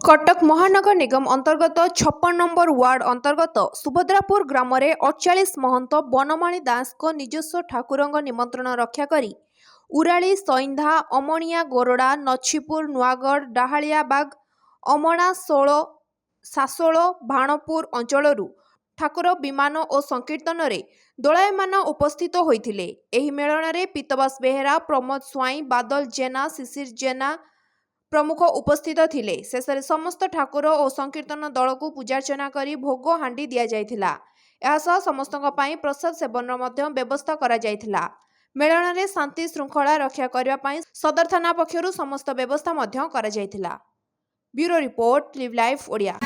कटक महानगर निगम अंतर्गत 56 number ward अंतर्गत सुभद्रापुर ग्राम 48 महंत बनमाणी दास को निजस्व ठाकुर निमंत्रण रक्षा करी उराली सईंधा अमणिया गोरडा नछीपुर नुआगढ़ डाहालियाबाग अमणा सोल सासोल भाणपुर अंचलरू ठाकुर विमान और संकीर्तन रे दोलायमान उपस्थित होइथिले। एही मेलन रे पीतवास बेहेरा प्रमोद स्वाई बादल जेना शिशिर जेना प्रमुख उपस्थित थिले। शेषे समस्त ठाकुर और संकीर्तन दल को पूजार्चना करी भोग हांडी दिया जायथिला। एहासह समस्तक पई प्रसाद सेवन मध्य व्यवस्था करा जायथिला। मेलन रे शांति श्रृंखला रक्षा करबा पई सदर थाना पक्षरु समस्त व्यवस्था मध्य करा जायथिला। Bureau report live life Odia.